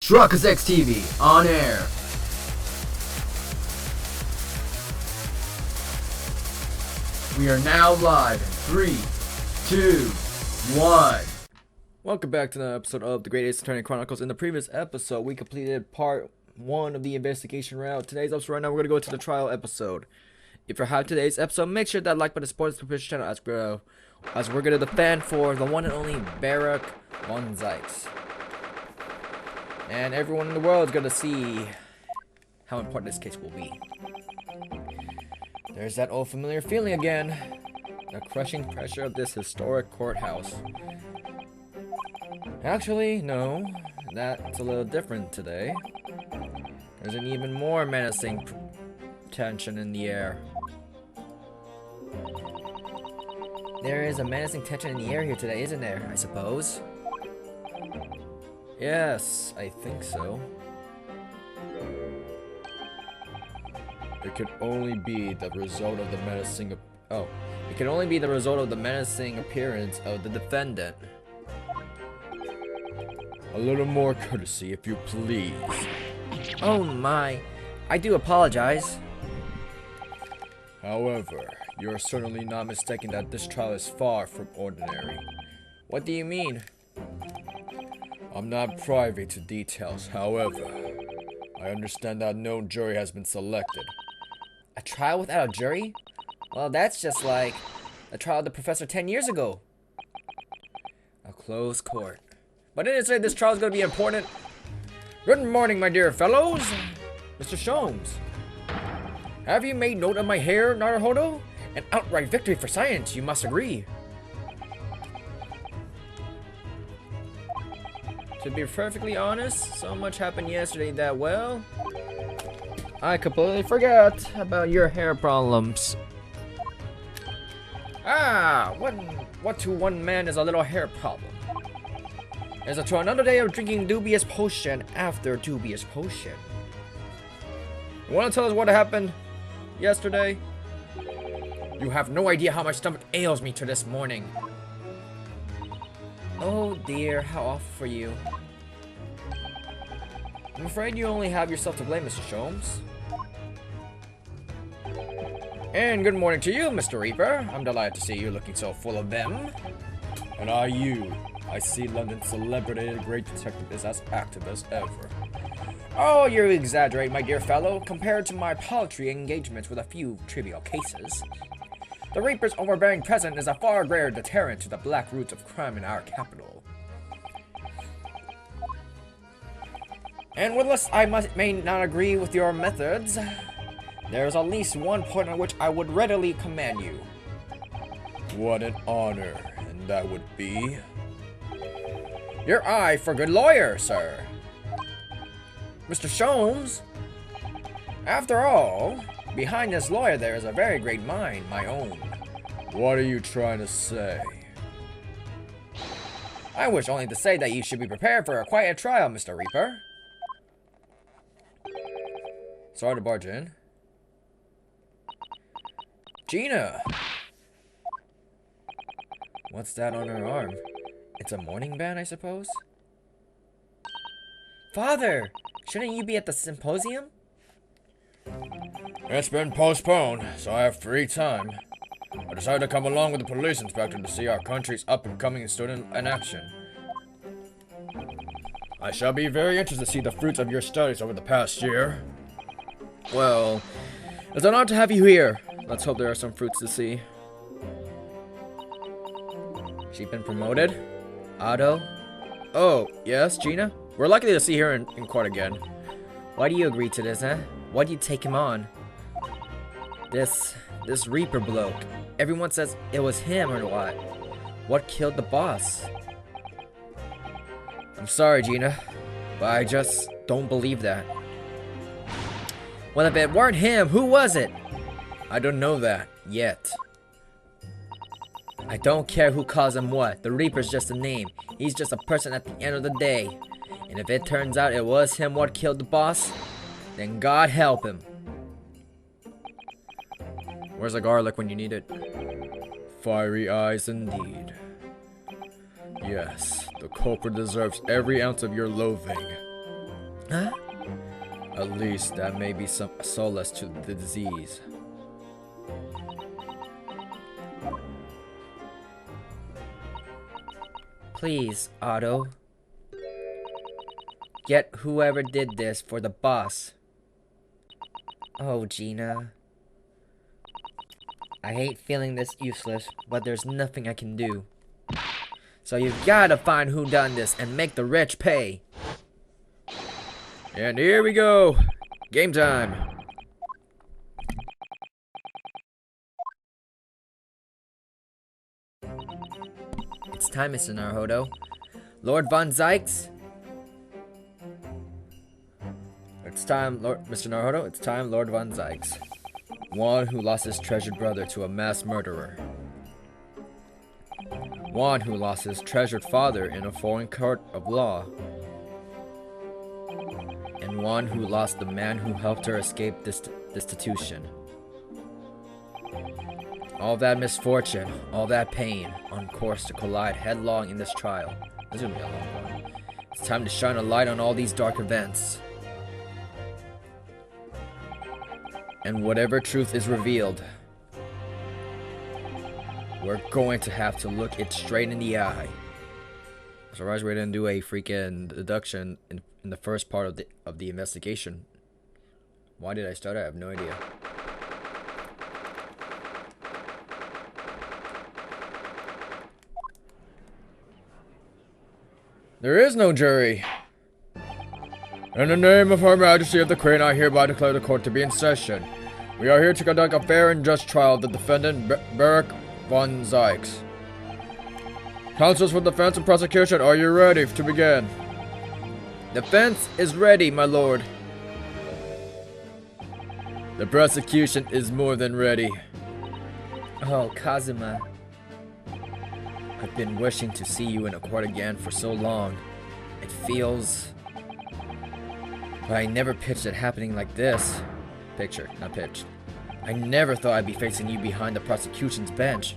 Chronicles TV on air. We are now live in 3, 2, 1. Welcome back to the episode of the Great Ace Attorney Chronicles. In the previous episode, we completed part 1 of the investigation route. Today's episode, right now, we're going to go to the trial episode. If you're hyped today's episode, make sure that like button supports the Twitch channel as we're going to defend for the one and only Barack von Zykes. And everyone in the world is going to see how important this case will be. There's that old familiar feeling again. The crushing pressure of this historic courthouse. Actually, no. That's a little different today. There's an even more menacing tension in the air. There is a menacing tension in the air here today, isn't there? I suppose. Yes, I think so. It could only be the result of the menacing appearance of the defendant. A little more courtesy, if you please. Oh my, I do apologize. However, you're certainly not mistaken that this trial is far from ordinary. What do you mean? I'm not privy to details, however, I understand that no jury has been selected. A trial without a jury? Well, that's just like a trial of the professor 10 years ago. A closed court. But I didn't say this trial is going to be important. Good morning, my dear fellows. Mr. Sholmes. Have you made note of my hair, Naruhodo? An outright victory for science, you must agree. To be perfectly honest, so much happened yesterday that, well, I completely forgot about your hair problems. Ah, what to one man is a little hair problem? Is it to another day of drinking dubious potion after dubious potion? You want to tell us what happened yesterday? You have no idea how my stomach ails me to this morning. Oh dear, how awful for you. I'm afraid you only have yourself to blame, Mr. Sholmes. And good morning to you, Mr. Reaper. I'm delighted to see you looking so full of them. And I see London's celebrated great detective is as active as ever. Oh, you exaggerate, my dear fellow, compared to my paltry engagements with a few trivial cases. The Reaper's overbearing presence is a far greater deterrent to the black roots of crime in our capital. And whilst I may not agree with your methods, there is at least one point on which I would readily commend you. What an honor, and that would be your eye for good lawyer, sir. Mr. Sholmes, after all, behind this lawyer there is a very great mind, my own. What are you trying to say? I wish only to say that you should be prepared for a quiet trial, Mr. Reaper. Sorry to barge in. Gina! What's that on her arm? It's a mourning band, I suppose? Father! Shouldn't you be at the symposium? It's been postponed, so I have free time. I decided to come along with the police inspector to see our country's up-and-coming student in action. I shall be very interested to see the fruits of your studies over the past year. Well, it's an honor to have you here. Let's hope there are some fruits to see. She been promoted? Otto? Oh, yes, Gina? We're likely to see her in court again. Why do you agree to this, huh? Why do you take him on? This Reaper bloke. Everyone says it was him or what? What killed the boss? I'm sorry, Gina, but I just don't believe that. Well, if it weren't him, who was it? I don't know that, yet. I don't care who calls him what. The Reaper's just a name. He's just a person at the end of the day. And if it turns out it was him what killed the boss, then God help him. Where's the garlic when you need it? Fiery eyes indeed. Yes, the culprit deserves every ounce of your loathing. Huh? At least that may be some solace to the disease. Please, Otto. Get whoever did this for the boss. Oh, Gina. I hate feeling this useless, but there's nothing I can do. So you've gotta find who done this and make the rich pay. And here we go! Game time! It's time, Mr. Naruhodo. Lord Von Zykes? It's time, Mr. Naruhodo. It's time, Lord Von Zykes. One who lost his treasured brother to a mass murderer. One who lost his treasured father in a foreign court of law. And one who lost the man who helped her escape destitution. All that misfortune, all that pain, on course to collide headlong in this trial. This is gonna be a long one. It's time to shine a light on all these dark events. And whatever truth is revealed, we're going to have to look it straight in the eye. I'm surprised we didn't do a freaking deduction in the first part of the investigation. Why did I start? I have no idea. There is no jury. In the name of Her Majesty of the Queen, I hereby declare the court to be in session. We are here to conduct a fair and just trial of the defendant, Beric Von Zykes. Counsels for defense and prosecution, are you ready to begin? Defense is ready, my lord. The prosecution is more than ready. Oh, Kazuma. I've been wishing to see you in a court again for so long. It feels... But I never pitched it happening like this. Picture, not pitched. I never thought I'd be facing you behind the prosecution's bench.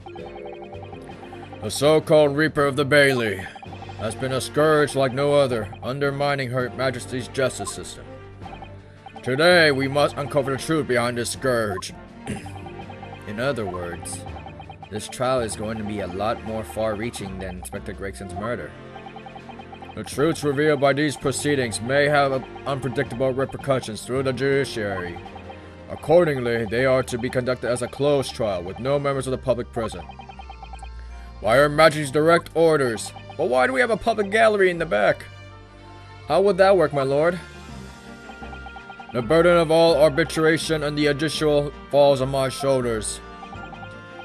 The so-called Reaper of the Bailey has been a scourge like no other, undermining Her Majesty's justice system. Today, we must uncover the truth behind this scourge. In other words, this trial is going to be a lot more far-reaching than Inspector Gregson's murder. The truths revealed by these proceedings may have unpredictable repercussions through the judiciary. Accordingly, they are to be conducted as a closed trial with no members of the public present. By Her Majesty's direct orders. But why do we have a public gallery in the back? How would that work, my lord? The burden of all arbitration and the judicial falls on my shoulders.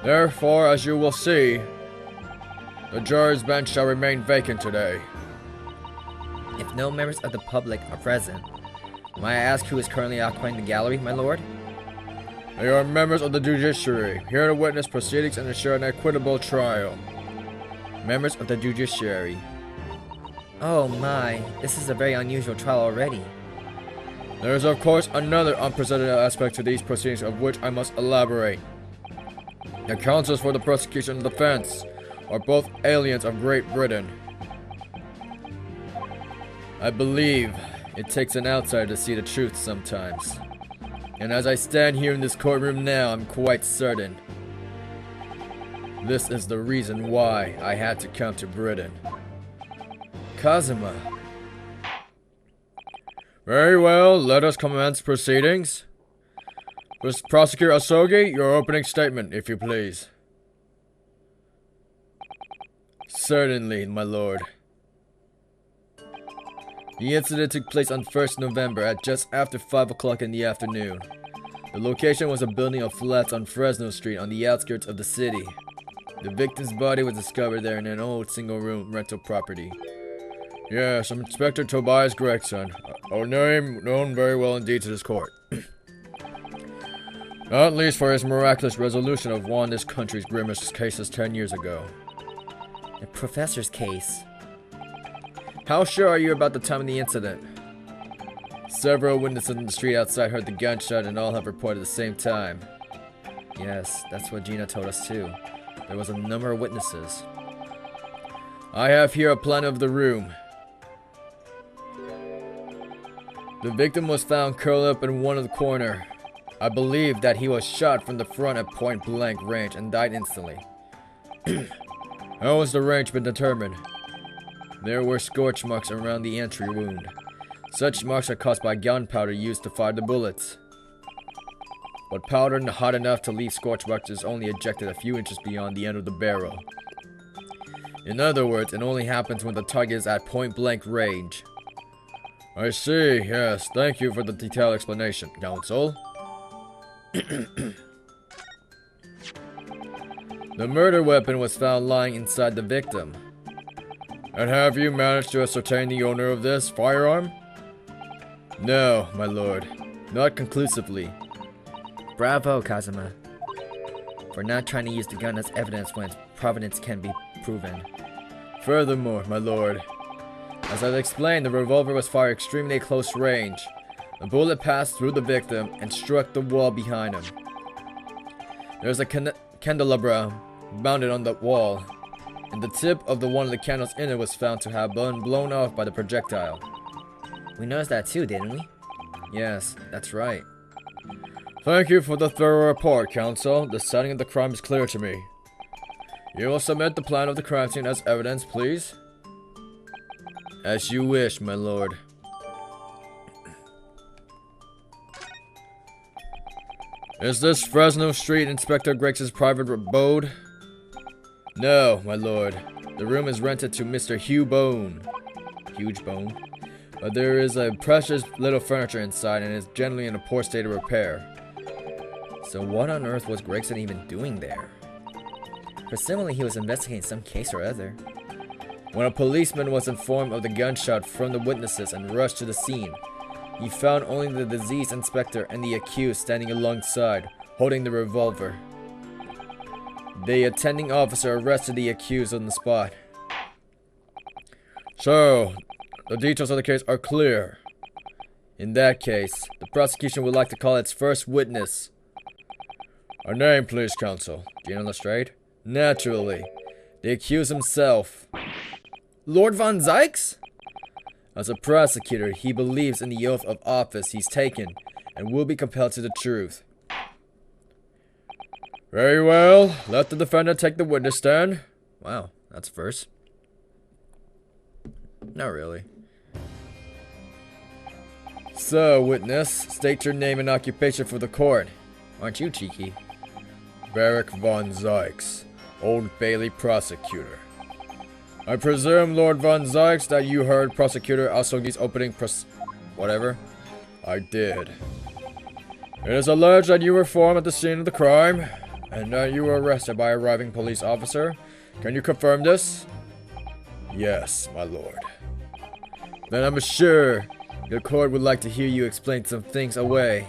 Therefore, as you will see, the juror's bench shall remain vacant today. If no members of the public are present, may I ask who is currently occupying the gallery, my lord? They are members of the judiciary, here to witness proceedings and ensure an equitable trial. Members of the judiciary. Oh my, this is a very unusual trial already. There is of course another unprecedented aspect to these proceedings of which I must elaborate. The counsels for the prosecution and defense are both aliens of Great Britain. I believe it takes an outsider to see the truth sometimes. And as I stand here in this courtroom now, I'm quite certain this is the reason why I had to come to Britain. Kazuma. Very well, let us commence proceedings. Prosecutor Asogi, your opening statement, if you please. Certainly, my lord. The incident took place on 1st November at just after 5 o'clock in the afternoon. The location was a building of flats on Fresno Street on the outskirts of the city. The victim's body was discovered there in an old single-room rental property. Yes, I'm Inspector Tobias Gregson, a name known very well indeed to this court. Not least for his miraculous resolution of one of this country's grimmest cases 10 years ago. The professor's case. How sure are you about the time of the incident? Several witnesses in the street outside heard the gunshot and all have reported at the same time. Yes, that's what Gina told us too. There was a number of witnesses. I have here a plan of the room. The victim was found curled up in one of the corner. I believe that he was shot from the front at point blank range and died instantly. How was the range been determined? There were scorch marks around the entry wound. Such marks are caused by gunpowder used to fire the bullets. But powder not hot enough to leave scorch marks is only ejected a few inches beyond the end of the barrel. In other words, it only happens when the target is at point blank range. I see, yes. Thank you for the detailed explanation, Counsel. The murder weapon was found lying inside the victim. And have you managed to ascertain the owner of this firearm? No, my lord. Not conclusively. Bravo, Kazuma. For not trying to use the gun as evidence when its provenance can be proven. Furthermore, my lord, as I've explained, the revolver was fired extremely close range. The bullet passed through the victim and struck the wall behind him. There's a candelabra mounted on the wall, and the tip of one of the candles in it was found to have been blown off by the projectile. We noticed that too, didn't we? Yes, that's right. Thank you for the thorough report, Counsel. The setting of the crime is clear to me. You will submit the plan of the crime scene as evidence, please? As you wish, my lord. Is this Fresno Street Inspector Greggs's private abode? No, my lord. The room is rented to Mr. Hugh Bone. Huge Bone. But there is a precious little furniture inside and is generally in a poor state of repair. So what on earth was Gregson even doing there? Presumably he was investigating some case or other. When a policeman was informed of the gunshot from the witnesses and rushed to the scene, he found only the deceased inspector and the accused standing alongside, holding the revolver. The attending officer arrested the accused on the spot. So, the details of the case are clear. In that case, the prosecution would like to call its first witness. A name, please, counsel. Gene Lestrade? Naturally. The accused himself. Lord Von Zykes? As a prosecutor, he believes in the oath of office he's taken and will be compelled to the truth. Very well. Let the defendant take the witness stand. Wow, that's first. Not really. So, witness, state your name and occupation for the court. Aren't you cheeky? Barrick Von Zykes, Old Bailey prosecutor. I presume, Lord Von Zykes, that you heard Prosecutor Asogi's opening whatever? I did. It is alleged that you were found at the scene of the crime, and that you were arrested by a arriving police officer. Can you confirm this? Yes, my lord. Then I'm sure the court would like to hear you explain some things away.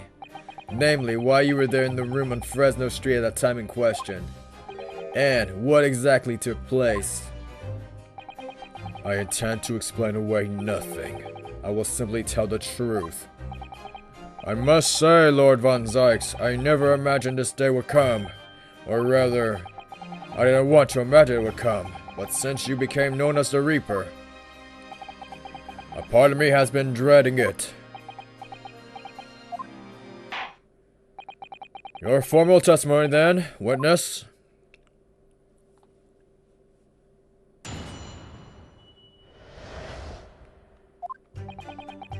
Namely, why you were there in the room on Fresno Street at that time in question. And what exactly took place. I intend to explain away nothing. I will simply tell the truth. I must say, Lord Von Zykes, I never imagined this day would come. Or rather, I didn't want to imagine it would come. But since you became known as the Reaper, a part of me has been dreading it. Your formal testimony then, witness.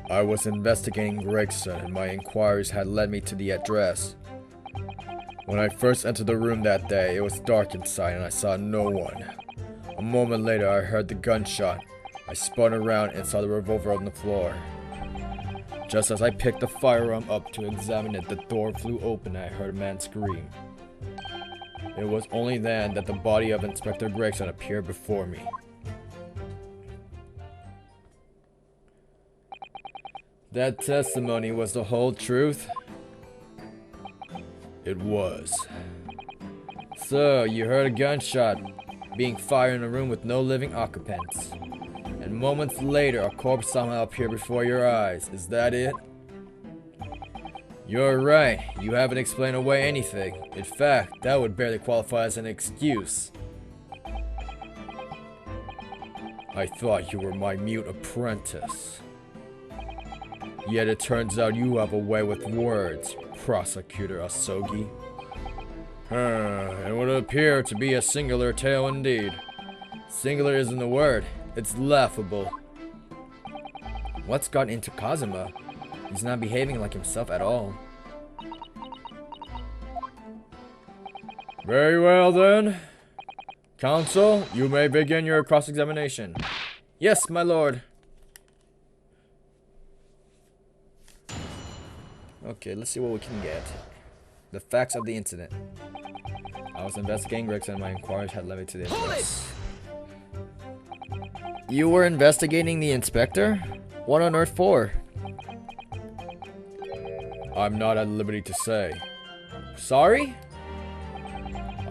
I was investigating Gregson, and my inquiries had led me to the address. When I first entered the room that day, it was dark inside and I saw no one. A moment later, I heard the gunshot. I spun around and saw the revolver on the floor. Just as I picked the firearm up to examine it, the door flew open and I heard a man scream. It was only then that the body of Inspector Gregson appeared before me. That testimony was the whole truth? It was. So, you heard a gunshot being fired in a room with no living occupants. And moments later, a corpse somehow appeared before your eyes. Is that it? You're right. You haven't explained away anything. In fact, that would barely qualify as an excuse. I thought you were my mute apprentice. Yet it turns out you have a way with words, Prosecutor Asogi. It would appear to be a singular tale indeed. Singular isn't the word, it's laughable. What's got into Kazuma? He's not behaving like himself at all. Very well then. Counsel, you may begin your cross-examination. Yes, my lord. Okay, let's see what we can get. The facts of the incident. I was investigating Gregson and my inquiries had led me to the incident. You were investigating the inspector? What on earth for? I'm not at liberty to say. Sorry?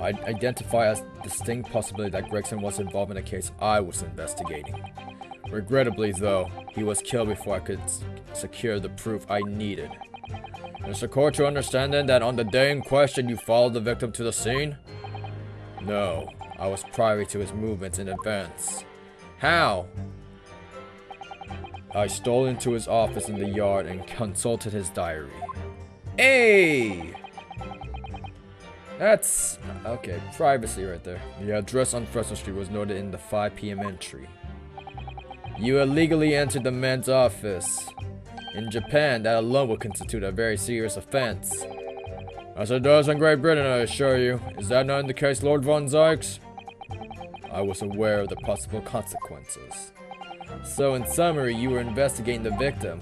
I identify as distinct possibility that Gregson was involved in a case I was investigating. Regrettably, though, he was killed before I could secure the proof I needed. Is the court to understand then that on the day in question you followed the victim to the scene? No, I was privy to his movements in advance. How? I stole into his office in the yard and consulted his diary. Hey! That's... okay, privacy right there. The address on Fresno Street was noted in the 5 p.m. entry. You illegally entered the man's office. In Japan, that alone will constitute a very serious offense. As it does in Great Britain, I assure you. Is that not the case, Lord Von Zykes? I was aware of the possible consequences. So in summary, you were investigating the victim,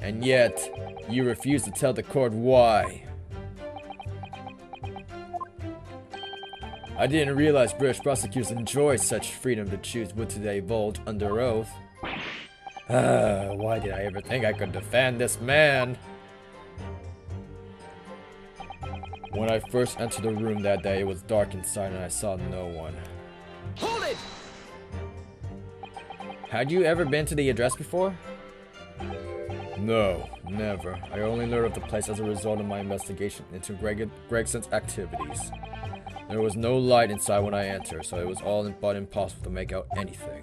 and yet, you refused to tell the court why. I didn't realize British prosecutors enjoy such freedom to choose what to divulge under oath. Why did I ever think I could defend this man? When I first entered the room that day, it was dark inside and I saw no one. Hold it! Had you ever been to the address before? No, never. I only learned of the place as a result of my investigation into Gregson's activities. There was no light inside when I entered, so it was all but impossible to make out anything.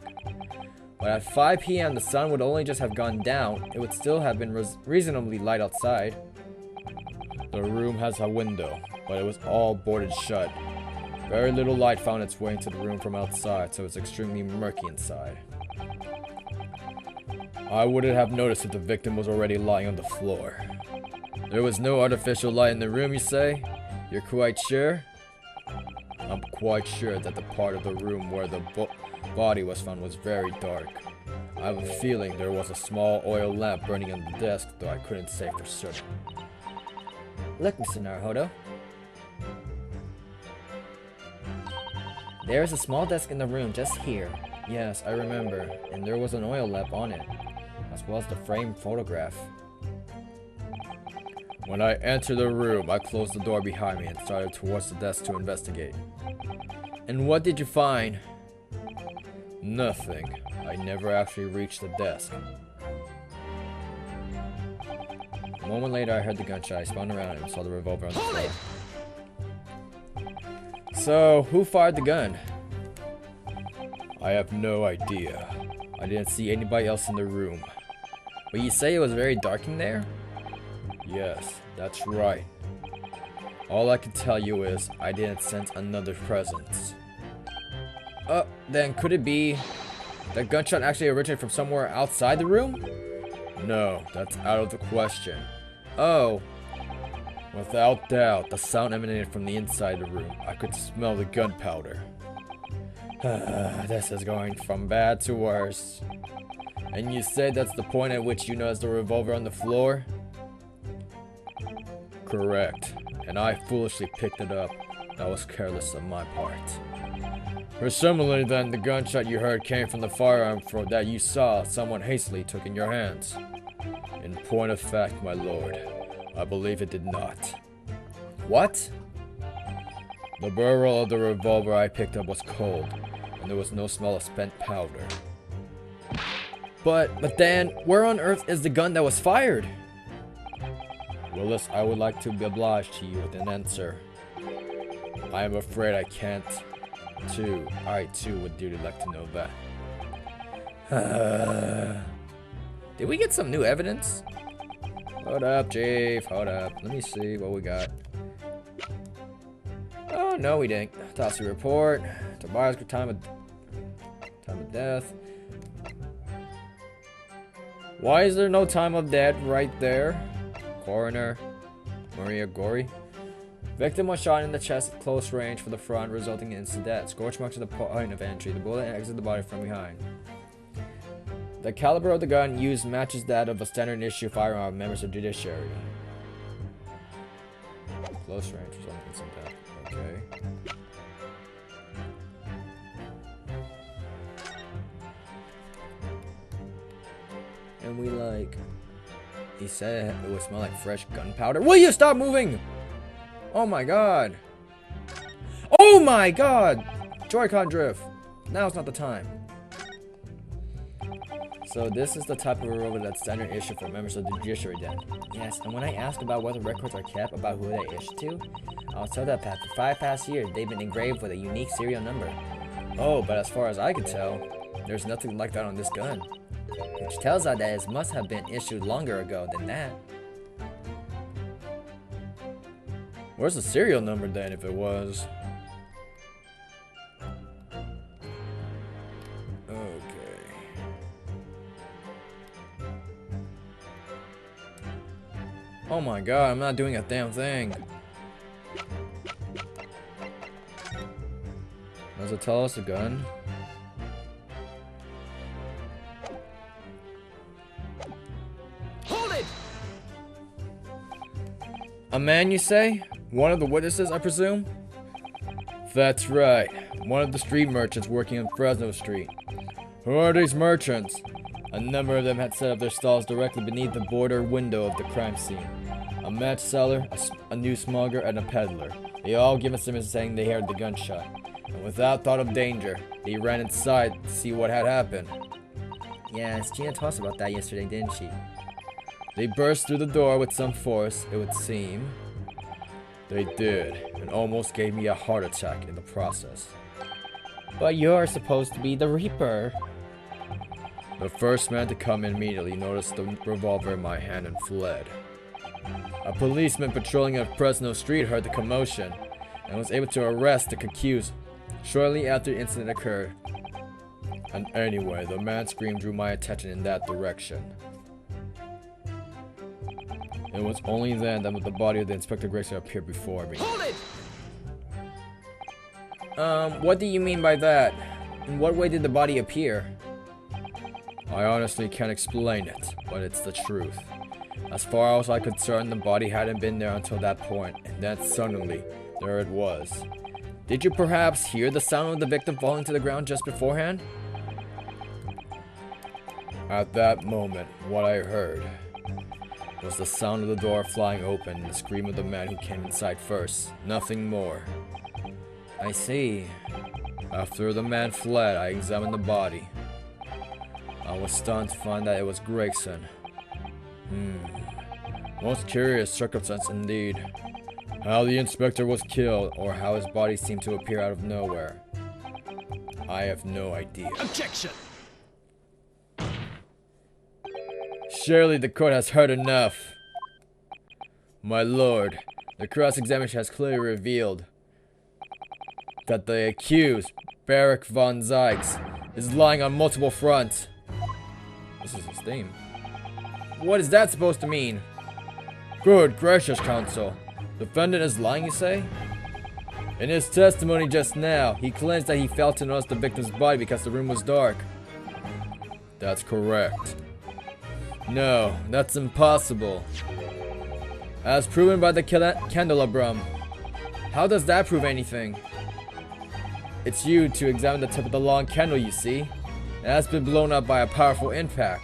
But at 5 p.m. the sun would only just have gone down. It would still have been reasonably light outside. The room has a window, but it was all boarded shut. Very little light found its way into the room from outside, so it's extremely murky inside. I wouldn't have noticed if the victim was already lying on the floor. There was no artificial light in the room, you say? You're quite sure? I'm quite sure that the part of the room where the body was found was very dark. I have a feeling there was a small oil lamp burning on the desk, though I couldn't say for certain. Look, Mr. Naruhodo. There is a small desk in the room just here. Yes, I remember. And there was an oil lamp on it, as well as the framed photograph. When I entered the room, I closed the door behind me and started towards the desk to investigate. And what did you find? Nothing. I never actually reached the desk. A moment later, I heard the gunshot. I spun around and saw the revolver on the floor. So, who fired the gun? I have no idea. I didn't see anybody else in the room. But you say it was very dark in there? Yes, that's right. All I can tell you is I didn't sense another presence. Then could it be the gunshot actually originated from somewhere outside the room? No, that's out of the question. Oh. Without doubt, the sound emanated from the inside the room. I could smell the gunpowder. This is going from bad to worse. And you say that's the point at which you noticed the revolver on the floor? Correct. And I foolishly picked it up. That was careless on my part. Presumably then, the gunshot you heard came from the firearm that you saw someone hastily took in your hands. In point of fact, my lord, I believe it did not. What? The barrel of the revolver I picked up was cold, and there was no smell of spent powder. But then, where on earth is the gun that was fired? Willis, I would like to be obliged to you with an answer. I am afraid I can't. I too would dearly like to know that. Did we get some new evidence? Hold up, Chief. Hold up. Let me see what we got. Oh, no, we didn't. Autopsy report. Tobias, time of death. Why is there no time of death right there? Coroner. Maria Gori. Victim was shot in the chest at close range for the front, resulting in instant death. Scorch marks at the point of entry. The bullet exited the body from behind. The caliber of the gun used matches that of a standard issue firearm of members of judiciary. Close range resulting in instant death. Okay. And we like... He said it would smell like fresh gunpowder. Will you stop moving? Oh my god. Oh my god! Joy-Con drift. Now's not the time. So this is the type of robot that's standard issue for members of the judiciary then. Yes, and when I asked about whether records are kept about who they issued to, I was told that for 5 past years they've been engraved with a unique serial number. Oh, but as far as I could tell, there's nothing like that on this gun. Which tells us that it must have been issued longer ago than that. Where's the serial number then if it was? Okay. Oh my god, I'm not doing a damn thing. Does it tell us a gun? Hold it! A man, you say? One of the witnesses, I presume? That's right. One of the street merchants working on Fresno Street. Who are these merchants? A number of them had set up their stalls directly beneath the border window of the crime scene. A match seller, a new smuggler, and a peddler. They all give us saying they heard the gunshot. And without thought of danger, they ran inside to see what had happened. Yes, Gina told us about that yesterday, didn't she? They burst through the door with some force, it would seem. They did, and almost gave me a heart attack in the process. But you're supposed to be the Reaper. The first man to come in immediately noticed the revolver in my hand and fled. A policeman patrolling on Fresno Street heard the commotion and was able to arrest the accused shortly after the incident occurred. And anyway, the man's scream drew my attention in that direction. It was only then that the body of the Inspector Grayson appeared before me. Hold it! What do you mean by that? In what way did the body appear? I honestly can't explain it, but it's the truth. As far as I'm concerned, the body hadn't been there until that point, and then suddenly, there it was. Did you perhaps hear the sound of the victim falling to the ground just beforehand? At that moment, what I heard was the sound of the door flying open and the scream of the man who came inside first. Nothing more. I see. After the man fled, I examined the body. I was stunned to find that it was Gregson. Most curious circumstance indeed. How the inspector was killed, or how his body seemed to appear out of nowhere. I have no idea. Objection! Surely the court has heard enough. My lord, the cross-examination has clearly revealed that the accused, Barak von Zykes, is lying on multiple fronts. This is his theme. What is that supposed to mean? Good gracious, counsel. Defendant is lying, you say? In his testimony just now, he claims that he failed to notice the victim's body because the room was dark. That's correct. No, that's impossible. As proven by the candelabrum. How does that prove anything? It's used to examine the tip of the long candle, you see. It has been blown up by a powerful impact.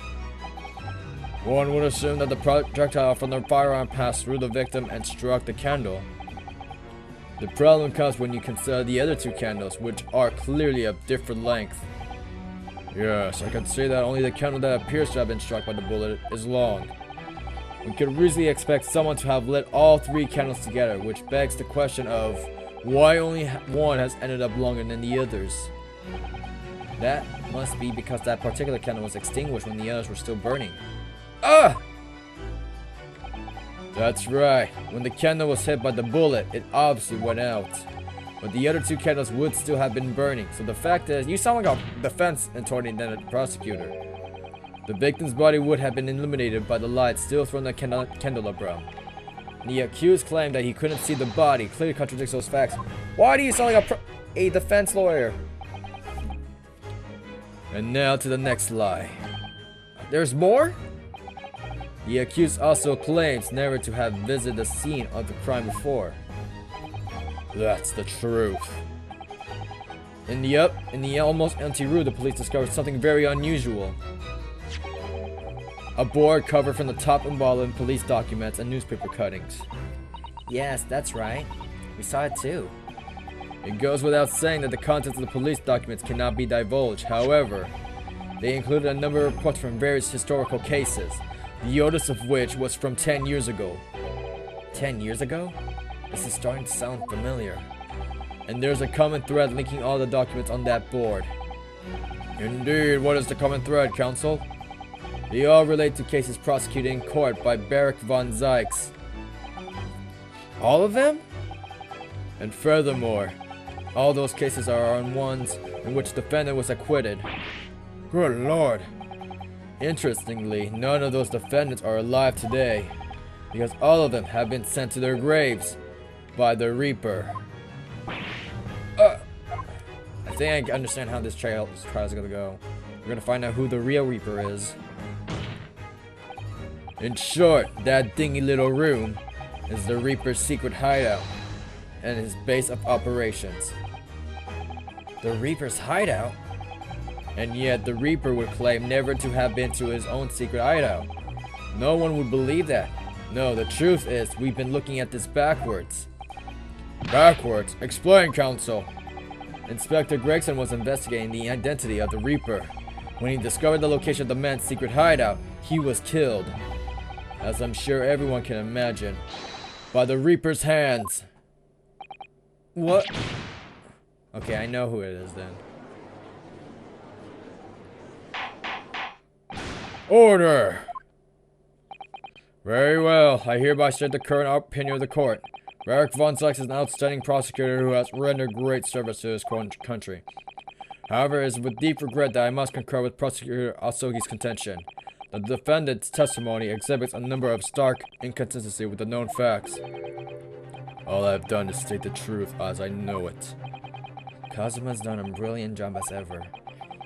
One would assume that the projectile from the firearm passed through the victim and struck the candle. The problem comes when you consider the other two candles, which are clearly of different length. Yes, I can say that only the candle that appears to have been struck by the bullet is long. We could reasonably expect someone to have lit all three candles together, which begs the question of why only one has ended up longer than the others. That must be because that particular candle was extinguished when the others were still burning. Ah! That's right. When the candle was hit by the bullet, it obviously went out. But the other 2 candles would still have been burning. So the fact is, you sound like a defense attorney than a prosecutor. The victim's body would have been illuminated by the light still from the candelabrum. The accused claimed that he couldn't see the body, clearly contradicts those facts. Why do you sound like a defense lawyer? And now to the next lie. There's more? The accused also claims never to have visited the scene of the crime before. That's the truth. In the almost empty room, the police discovered something very unusual. A board covered from the top and bottom, police documents and newspaper cuttings. Yes, that's right. We saw it too. It goes without saying that the contents of the police documents cannot be divulged. However, they included a number of reports from various historical cases, the oldest of which was from 10 years ago. 10 years ago? This is starting to sound familiar. And there's a common thread linking all the documents on that board. Indeed, what is the common thread, counsel? They all relate to cases prosecuted in court by Barak von Zykes. All of them? And furthermore, all those cases are on ones in which the defendant was acquitted. Good lord. Interestingly, none of those defendants are alive today, because all of them have been sent to their graves by the Reaper. I think I understand how this trial is gonna go. We're gonna find out who the real Reaper is. In short, that dingy little room is the Reaper's secret hideout and his base of operations. The Reaper's hideout? And yet the Reaper would claim never to have been to his own secret hideout. No one would believe that. No, the truth is, we've been looking at this backwards. Backwards? Explain, counsel. Inspector Gregson was investigating the identity of the Reaper. When he discovered the location of the man's secret hideout, he was killed, as I'm sure everyone can imagine, by the Reaper's hands. What? Okay, I know who it is then. Order! Very well, I hereby state the current opinion of the court. Barak von Zykes is an outstanding prosecutor who has rendered great service to his country. However, it is with deep regret that I must concur with Prosecutor Asogi's contention. The defendant's testimony exhibits a number of stark inconsistencies with the known facts. All I have done is state the truth as I know it. Kazuma's done a brilliant job as ever.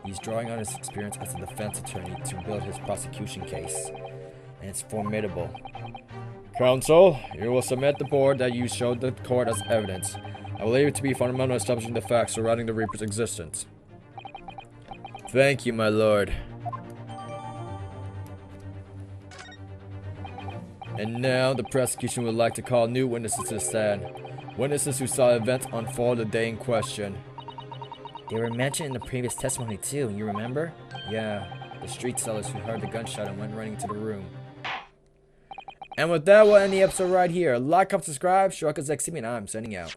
He's drawing on his experience as a defense attorney to build his prosecution case. And it's formidable. Counsel, you will submit the board that you showed the court as evidence. I believe it to be fundamental in establishing the facts surrounding the Reaper's existence. Thank you, my lord. And now, the prosecution would like to call new witnesses to the stand. Witnesses who saw events unfold the day in question. They were mentioned in the previous testimony too, you remember? Yeah, the street sellers who heard the gunshot and went running into the room. And with that, we'll end the episode right here. Like, comment, subscribe. Chronicles, and I'm signing out.